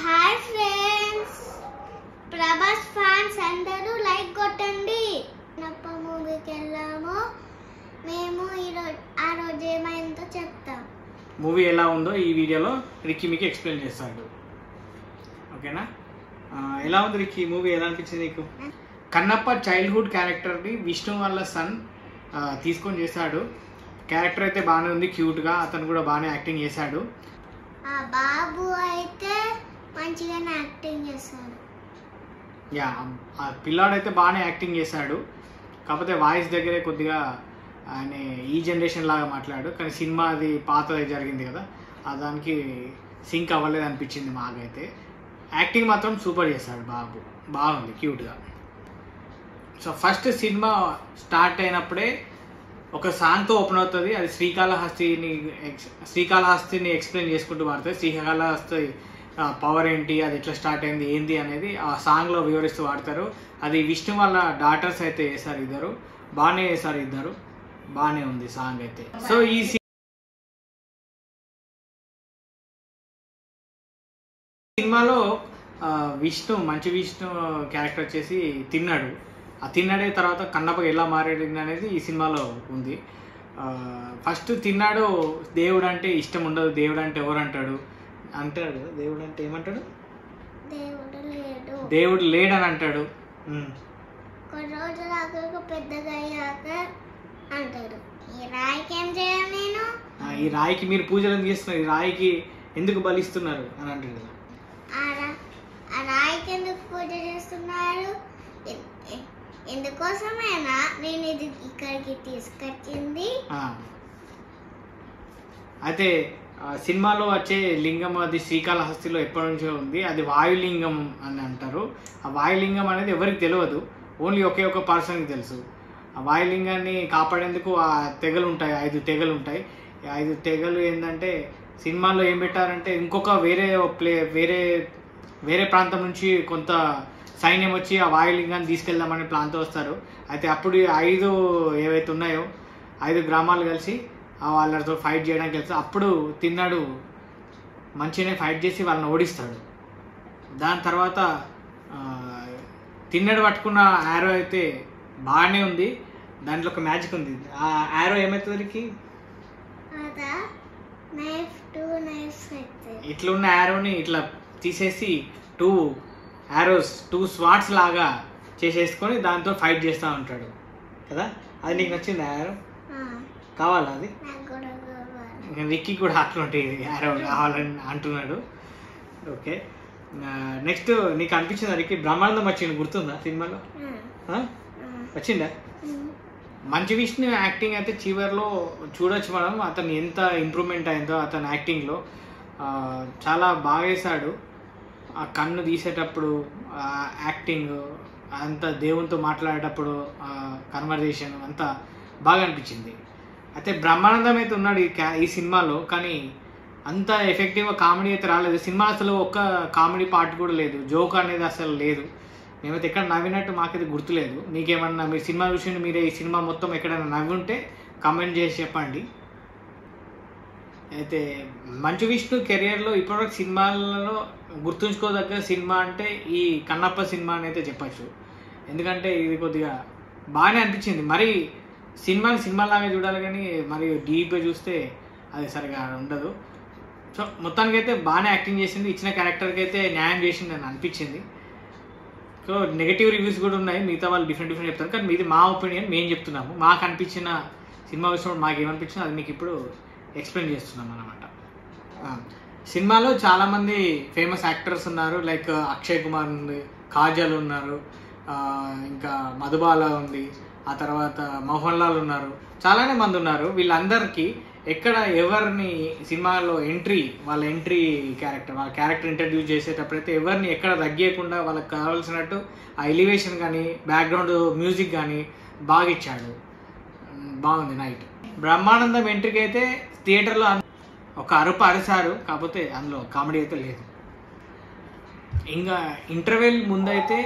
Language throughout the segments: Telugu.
హాయ్ ఫ్రెండ్స్, ప్రభాస్ ఫ్యాన్స్ అందరూ లైక్ కొట్టండి. నప్ప మూవీకి వెళ్ళాము మేము. ఆ రోజు ఏమైందో చెప్తాం. మూవీ ఎలా ఉందో ఈ వీడియోలో రిక్కీ మీకు ఎక్స్ప్లెయిన్ చేస్తాడు. ఓకేనా? ఎలా ఉంది రిక్కీ మూవీ? ఎలా అనిపించింది నీకు? కన్నప్ప చైల్డ్హుడ్ క్యారెక్టర్ని విష్ణు వాళ్ళ సన్ తీసుకొని చేశాడు. క్యారెక్టర్ అయితే బాగానే ఉంది, క్యూట్గా. అతను కూడా బాగానే యాక్టింగ్ చేశాడు. ఆ బాబు అయితే మంచిగానే యాక్టింగ్ చేశాడు. యా, ఆ పిల్లాడు అయితే బాగానే యాక్టింగ్ చేశాడు. కాకపోతే వాయిస్ దగ్గరే కొద్దిగా ఆయన ఈ జనరేషన్ లాగా మాట్లాడు. కానీ సినిమా అది పాతది జరిగింది కదా, దానికి సింక్ అవ్వలేదు అనిపించింది మాకైతే. యాక్టింగ్ మాత్రం సూపర్ చేశాడు బాబు, బాగుంది, క్యూట్గా. సో ఫస్ట్ సినిమా స్టార్ట్ అయినప్పుడే ఒక సాంగ్తో ఓపెన్ అవుతుంది. అది శ్రీకాళహస్తిని ఎక్స్ప్లెయిన్ చేసుకుంటూ వాడుతుంది. శ్రీకాళహస్తి పవర్ ఏంటి, అది ఎట్లా స్టార్ట్ అయింది, ఏంది అనేది ఆ సాంగ్లో వివరిస్తూ వాడతారు. అది విష్ణు వాళ్ళ డాటర్స్ అయితే వేశారు, ఇద్దరు బాగానే వేశారు, ఇద్దరు బాగానే ఉంది సాంగ్ అయితే. సో ఈ సినిమాలో మంచి విష్ణు క్యారెక్టర్ వచ్చేసి తిన్నాడు. ఆ తిన్నాడే తర్వాత కన్నప్ప ఎలా మారాడు అనేది ఈ సినిమాలో ఉంది. ఫస్ట్ తిన్నాడు దేవుడు అంటే ఇష్టం ఉండదు, దేవుడు అంటే ఎవరు అంటాడు కదా, దేవుడు అంటే ఏమంటాడు? దేవుడు లేడని అంటాడు. కొన్ని రోజులు ఆగాక పెద్దగా అయ్యాక అంటాడు, ఈ రాయికి ఏం చేయాలి నేను? ఈ రాయికి మీరు పూజలు చేస్తున్నారు, ఈ రాయికి ఎందుకు బలిస్తున్నారు అని అంటాడు కదా. ఆ రాయికి ఎందుకు పూజ చేస్తున్నారు? ఎందుకోసమేనా నేను ఇది ఇక్కడికి తీసుకొచ్చింది? అయితే సినిమాలో వచ్చే లింగం అది శ్రీకాళహస్తిలో ఎప్పటి నుంచో ఉంది. అది వాయులింగం అని అంటారు. ఆ వాయులింగం అనేది ఎవరికి తెలియదు, ఓన్లీ ఒకే ఒక పర్సన్కి తెలుసు. ఆ వాయులింగాన్ని కాపాడేందుకు ఆ తెగలు ఉంటాయి, 5 తెగలు ఉంటాయి. 5 తెగలు ఏంటంటే సినిమాలో ఏం పెట్టారంటే ఇంకొక వేరే ప్రాంతం నుంచి కొంత సైన్యం వచ్చి ఆ వాయులింగాన్ని తీసుకెళ్దామని ప్లాన్తో వస్తారు. అయితే అప్పుడు 5 ఏవైతే ఉన్నాయో 5 గ్రామాలు కలిసి వాళ్ళతో ఫైట్ చేయడానికి వెళ్తారు. అప్పుడు తిన్నాడు మంచిగానే ఫైట్ చేసి వాళ్ళని ఓడిస్తాడు. దాని తర్వాత తిన్నాడు పట్టుకున్న యారో అయితే బాగానే ఉంది, దాంట్లో ఒక మ్యాజిక్ ఉంది. ఆ యారో ఏమవుతుంది, ఇట్లా ఉన్న యారోని ఇట్లా తీసేసి 2 స్వాట్స్ లాగా చేసేసుకొని దాంతో ఫైట్ చేస్తూ ఉంటాడు కదా. అది నీకు నచ్చింది యారో? కావాలా అది? విక్కీ కూడా అట్లాంటి యారో కావాలని అంటున్నాడు. ఓకే, నెక్స్ట్ నీకు అనిపించింది అడిగి బ్రహ్మానందం వచ్చింది, గుర్తుందా సినిమాలో? వచ్చిందా? మంచి విష్ణు యాక్టింగ్ అయితే చివరిలో చూడొచ్చు మనం. అతను ఎంత ఇంప్రూవ్మెంట్ అయిందో అతని యాక్టింగ్లో. చాలా బాగా వేశాడు. ఆ కన్ను తీసేటప్పుడు యాక్టింగ్ అంతా, దేవునితో మాట్లాడేటప్పుడు కన్వర్జేషన్ అంతా బాగా అనిపించింది. అయితే బ్రహ్మానందం అయితే ఉన్నాడు ఈ సినిమాలో, కానీ అంత ఎఫెక్టివ్గా కామెడీ అయితే రాలేదు. సినిమా అసలు ఒక్క కామెడీ పార్ట్ కూడా లేదు, జోక్ అనేది అసలు లేదు. మేమైతే ఎక్కడ నవ్వినట్టు మాకైతే గుర్తులేదు. మీకేమన్నా మీరు సినిమా చూసి మీరే ఈ సినిమా మొత్తం ఎక్కడైనా నవ్వి ఉంటే కామెంట్ చేసి చెప్పండి. అయితే మంచు విష్ణు కెరియర్లో ఇప్పటివరకు సినిమాలలో గుర్తుంచుకోదగ్గ సినిమా అంటే ఈ కన్నప్ప సినిమా అని అయితే చెప్పచ్చు. ఎందుకంటే ఇది కొద్దిగా బాగానే అనిపించింది. మరి సినిమాలాగా చూడాలి, కానీ మరి డీప్గా చూస్తే అది సరిగా ఉండదు. సో మొత్తానికైతే బాగానే యాక్టింగ్ చేసింది, ఇచ్చిన క్యారెక్టర్కి అయితే న్యాయం చేసింది అని అనిపించింది. సో నెగటివ్ రివ్యూస్ కూడా ఉన్నాయి, మిగతా వాళ్ళు డిఫరెంట్ చెప్తారు, కానీ ఇది మా ఒపీనియన్, మేము చెప్తున్నాము. మాకు అనిపించిన సినిమా విషయంలో మాకు ఏమనిపించిందో అది మీకు ఇప్పుడు ఎక్స్ప్లెయిన్ చేస్తున్నాం అన్నమాట. సినిమాలో చాలామంది ఫేమస్ యాక్టర్స్ ఉన్నారు, లైక్ అక్షయ్ కుమార్ ఉంది, కాజల్ ఉన్నారు, ఇంకా మధుబాల ఉంది, ఆ తర్వాత మోహన్ లాల్ ఉన్నారు, చాలానే మంది ఉన్నారు. వీళ్ళందరికీ ఎక్కడ ఎవరిని సినిమాలో వాళ్ళ క్యారెక్టర్ ఇంట్రడ్యూస్ చేసేటప్పుడైతే ఎవరిని ఎక్కడ తగ్గేయకుండా వాళ్ళకి కావాల్సినట్టు ఆ ఎలివేషన్ కానీ బ్యాక్గ్రౌండ్ మ్యూజిక్ కానీ బాగా ఇచ్చాడు, బాగుంది నైట్. బ్రహ్మానందం ఎంట్రీకి అయితే థియేటర్లో ఒక అరిసారు, కాకపోతే అందులో కామెడీ అయితే లేదు. ఇంకా ఇంటర్వెల్ ముందైతే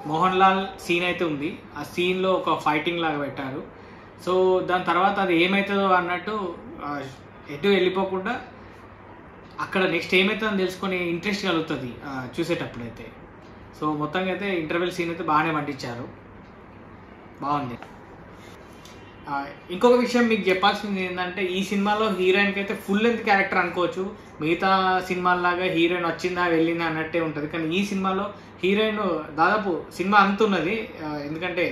మోహన్ లాల్ సీన్ అయితే ఉంది, ఆ సీన్లో ఒక ఫైటింగ్ లాగా పెట్టారు. సో దాని తర్వాత అది ఏమవుతుందో అన్నట్టు ఎటు వెళ్ళిపోకుండా అక్కడ నెక్స్ట్ ఏమవుతుందని తెలుసుకొని ఇంట్రెస్ట్ కలుగుతుంది చూసేటప్పుడు అయితే. సో మొత్తంగా అయితే ఇంటర్వెల్ సీన్ అయితే బాగానే పండించారు, బాగుంది. ఇంకొక విషయం మీకు చెప్పాల్సింది ఏంటంటే ఈ సినిమాలో హీరోయిన్కి అయితే ఫుల్ లెంత్ క్యారెక్టర్ అనుకోవచ్చు. మిగతా సినిమాల్లాగా హీరోయిన్ వచ్చిందా వెళ్ళిందా అన్నట్టే ఉంటుంది, కానీ ఈ సినిమాలో హీరోయిన్ దాదాపు సినిమా అంత ఉన్నది. ఎందుకంటే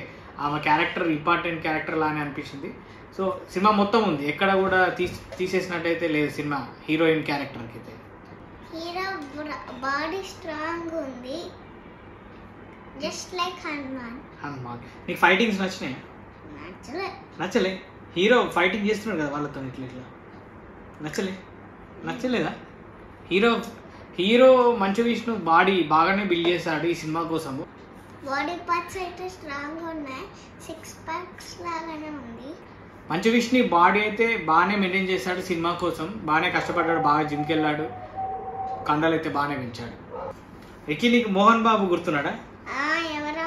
ఆమె క్యారెక్టర్ ఇంపార్టెంట్ క్యారెక్టర్ లానే అనిపించింది. సో సినిమా మొత్తం ఉంది, ఎక్కడ కూడా తీసేసినట్టయితే లేదు సినిమా హీరోయిన్ క్యారెక్టర్కి అయితే. హీరో బాడీ స్ట్రాంగ్ ఉంది, జస్ట్ లైక్ హనుమాన్. నీకు ఫైటింగ్స్ నచ్చినాయి? నచ్చలే. హీరో ఫైటింగ్ చేస్తున్నాడు కదా వాళ్ళతో ఇట్లా ఇట్లా, నచ్చలేదా? హీరో మంచు విష్ణు బాడీ బాగానే బిల్డ్ చేశాడు ఈ సినిమా కోసము. బాడీ పార్ట్స్ అయితే స్ట్రాంగ్ ఉన్నాయి, 6 ప్యాక్స్ లాగానే ఉంది. మంచు విష్ణు బాడీ అయితే బాగానే మెయింటైన్ చేశాడు సినిమా కోసం, బాగానే కష్టపడ్డాడు, బాగా జిమ్కి వెళ్ళాడు, కండలు అయితే బాగానే పెంచాడు. ఎక్కి నీకు మోహన్ బాబు గుర్తున్నాడా? ఎవరా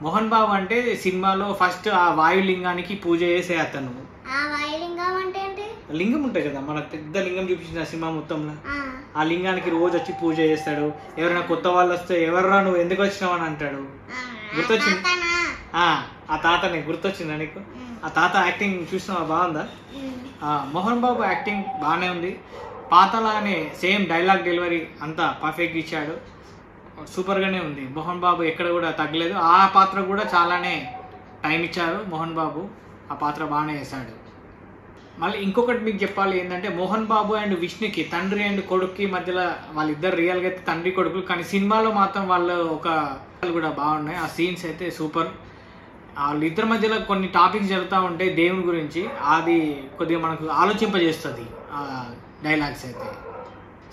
మోహన్ బాబు అంటే సినిమాలో ఫస్ట్ ఆ వాయులింగానికి పూజ చేసే అతను. ఆ వాయులింగం అంటే ఏంటి? లింగం ఉంటుంది కదా, మనకు పెద్ద లింగం చూపించిన సినిమా మొత్తంలో. ఆ లింగానికి రోజు వచ్చి పూజ చేస్తాడు. ఎవరైనా కొత్త వాళ్ళు వస్తే ఎవర్రా నువ్వు ఎందుకు వచ్చినావు అని అంటాడు. గుర్తొచ్చింది? ఆ తాతనే గుర్తొచ్చిందా నీకు? ఆ తాత యాక్టింగ్ చూసినావా, బాగుందా? మోహన్ బాబు యాక్టింగ్ బాగానే ఉంది, పాతలానే సేమ్ డైలాగ్ డెలివరీ అంతా పర్ఫెక్ట్ ఇచ్చాడు, సూపర్గానే ఉంది. మోహన్ బాబు ఎక్కడ కూడా తగ్గలేదు, ఆ పాత్ర కూడా చాలానే టైం ఇచ్చారు మోహన్ బాబు, ఆ పాత్ర బాగానే వేశాడు. మళ్ళీ ఇంకొకటి మీకు చెప్పాలి ఏంటంటే మోహన్ బాబు అండ్ విష్ణుకి, తండ్రి అండ్ కొడుక్కి మధ్యలో వాళ్ళిద్దరు రియల్గా అయితే తండ్రి కొడుకులు, కానీ సినిమాలో మాత్రం వాళ్ళు కూడా బాగున్నాయి. ఆ సీన్స్ అయితే సూపర్. వాళ్ళిద్దరి మధ్యలో కొన్ని టాపిక్స్ జరుగుతూ ఉంటాయి దేవుని గురించి, అది కొద్దిగా మనకు ఆలోచింపజేస్తుంది ఆ డైలాగ్స్ అయితే.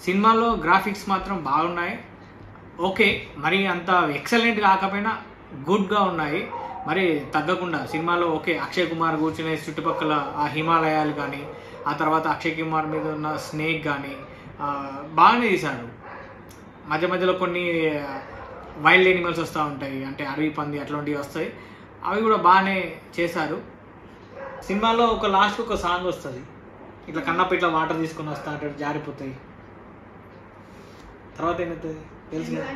సినిమాలో గ్రాఫిక్స్ మాత్రం బాగున్నాయి, ఓకే, మరి అంత ఎక్సలెంట్ కాకపోయినా గుడ్గా ఉన్నాయి, మరి తగ్గకుండా సినిమాలో ఓకే. అక్షయ్ కుమార్ కూర్చునే చుట్టుపక్కల ఆ హిమాలయాలు కానీ, ఆ తర్వాత అక్షయ్ కుమార్ మీద ఉన్న స్నేక్ కానీ బాగానే తీశారు. మధ్య మధ్యలో కొన్ని వైల్డ్ ఎనిమల్స్ వస్తూ ఉంటాయి, అంటే అడవి పంది అట్లాంటివి వస్తాయి, అవి కూడా బాగానే చేశారు. సినిమాలో ఒక లాస్ట్ ఒక సాంగ్ వస్తుంది, ఇట్లా కన్నప్ప ఇట్లా వాటర్ తీసుకొని వస్తా అంటాడు, జారిపోతాయి. తర్వాత ఏమవుతుంది తెలుసు కదా,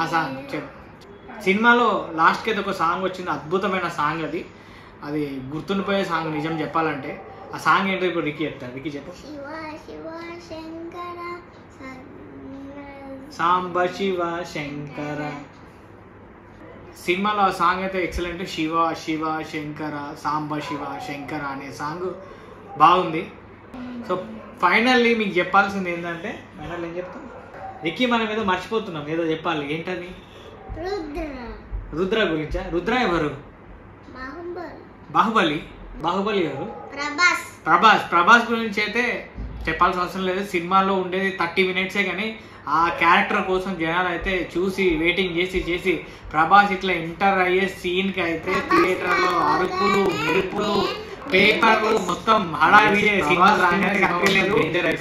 ఆ సాంగ్ సినిమాలో లాస్ట్కి అయితే ఒక సాంగ్ వచ్చింది, అద్భుతమైన సాంగ్ అది. అది గుర్తుండిపోయే సాంగ్ నిజం చెప్పాలంటే. ఆ సాంగ్ ఏంటో ఇప్పుడు రికీ చెప్తాడు. రికీ చెప్పు. సాంబ శివ శంకర. సినిమాలో ఆ సాంగ్ అయితే ఎక్సలెంట్. శివ శివ శంకర, సాంబ శివ శంకర అనే సాంగ్ బాగుంది. సో ఫైనల్లీ మీకు చెప్పాల్సింది ఏంటంటే, ఫైనల్ ఏం చెప్తాం, రికీ మనం ఏదో మర్చిపోతున్నాం, ఏదో చెప్పాలి. ఏంటది? రుద్ర గురించా? రుద్ర ఎవరు? బాహుబలి ఎవరు? ప్రభాస్ గురించి అయితే చెప్పాల్సిన అవసరం లేదు. సినిమాలో ఉండేది 30 మినిట్సే, కానీ ఆ క్యారెక్టర్ కోసం జనాలు అయితే చూసి వెయిటింగ్ చేసి ప్రభాస్ ఇట్లా ఎంటర్ అయ్యే సీన్కి అయితే థియేటర్లో అరుపులు, మెరుపులు, పేపర్లు మొత్తం హడావిడే. సినిమా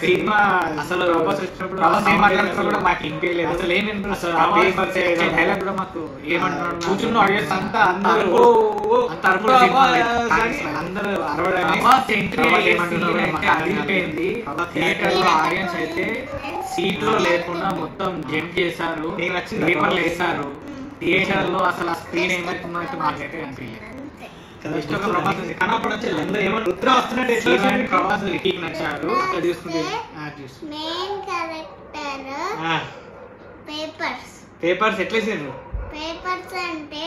సినిమా అసలు ప్రభాస్ ఏమంటారు కూడా మాకు ఇంపేయలేదు, అసలు ఏమేమి డైలాగ్ కూడా మాకు ఏమంటున్నారు, కూర్చున్న ఆడియన్స్ అంతా అందరూ అందరూ అడిగిపోయింది. థియేటర్ లో ఆడియన్స్ అయితే సీట్లో లేకుండా మొత్తం జంప్ చేశారు, పేపర్లు వేశారు. థియేటర్ లో అసలు ఆ స్క్రీన్ ఏమైతుందో అయితే మాకైతే అనిపించలేదు. పేపర్స్ ఎట్లేసారు? పేపర్స్ అంటే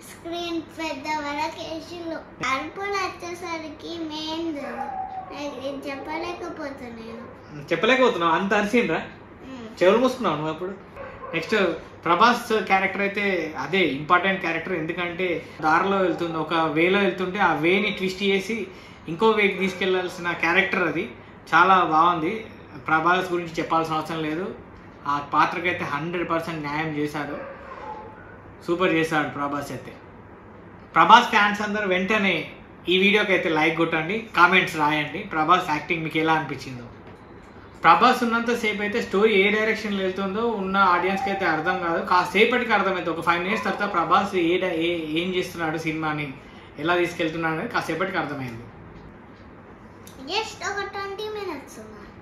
స్క్రీన్ పెద్ద వరకు వేసిళ్ళు, అరుపులు వచ్చేసరికి మెయిన్ చెప్పలేకపోతున్నావు, అంత అరిసిండ్రా, చెవులు మూసుకున్నావు నువ్వు అప్పుడు. నెక్స్ట్ ప్రభాస్ క్యారెక్టర్ అయితే అదే ఇంపార్టెంట్ క్యారెక్టర్, ఎందుకంటే దారిలో వెళ్తుంది, ఒక వేలో వెళ్తుంటే ఆ వేని ట్విస్ట్ చేసి ఇంకో వేకి తీసుకెళ్లాల్సిన క్యారెక్టర్ అది. చాలా బాగుంది. ప్రభాస్ గురించి చెప్పాల్సిన అవసరం లేదు, ఆ పాత్రకైతే 100% న్యాయం చేశాడు, సూపర్ చేశాడు ప్రభాస్ అయితే. ప్రభాస్ ఫ్యాన్స్ అందరూ వెంటనే ఈ వీడియోకి అయితే లైక్ కొట్టండి, కామెంట్స్ రాయండి, ప్రభాస్ యాక్టింగ్ మీకు ఎలా అనిపించిందో. ప్రభాస్ ఉన్నంత సేపు అయితే స్టోరీ ఏ డైరెక్షన్లో వెళ్తుందో ఉన్న ఆడియన్స్కి అయితే అర్థం కాదు, కాసేపటికి అర్థమవుతుంది. ఒక 5 మినిట్స్ తర్వాత ప్రభాస్ ఏం చేస్తున్నాడు, సినిమాని ఎలా తీసుకెళ్తున్నాడు అనేది కాసేపటికి అర్థమైంది. జస్ట్ ఒక 20 minutes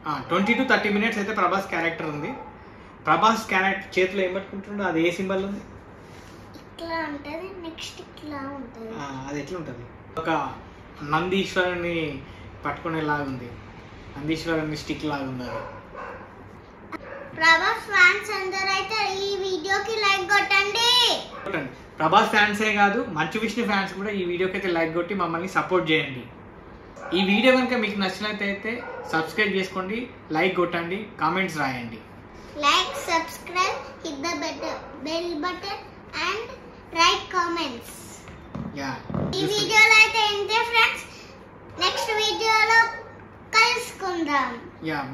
20 to 30 minutes అయితే ప్రభాస్ క్యారెక్టర్ ఉంది. ప్రభాస్ క్యారెక్టర్ చేతిలో ఏం పట్టుకుంటుండో అది ఏ సింబల్ ఉంది? ఇట్లా ఉంటుంది, నెక్స్ట్ ఇట్లా ఉంటుంది. అది ఎట్లా ఉంటుంది? ఒక నందీశ్వరుని పట్టుకునేలాగా ఉంది, నందీశ్వరుని స్టిక్ లాగా ఉంది అది. ప్రభాస్ ఫ్యాన్స్ అందరూ అయితే ఈ వీడియోకి లైక్ కొట్టండి. ప్రభాస్ ఫ్యాన్సే కాదు, మంచు విష్ణు ఫ్యాన్స్ కూడా ఈ వీడియోకి అయితే లైక్ కొట్టి మమ్మల్ని సపోర్ట్ చేయండి. ఈ వీడియో కనుక మీకు నచ్చినట్లయితే సబ్స్క్రైబ్ చేసుకోండి, లైక్ కొట్టండి, కామెంట్స్ రాయండి. Like, subscribe, hit the bell button and write comments. ఈ వీడియోలో అయితే ఇంతే ఫ్రెండ్స్, నెక్స్ట్ వీడియోలో కలుసుకుందాం.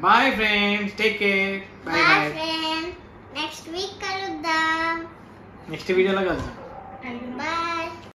Bye friends, take care. Bye friends, next week కలుద్దాం. నెక్స్ట్ వీడియోలో కలుద్దాం. బాయ్.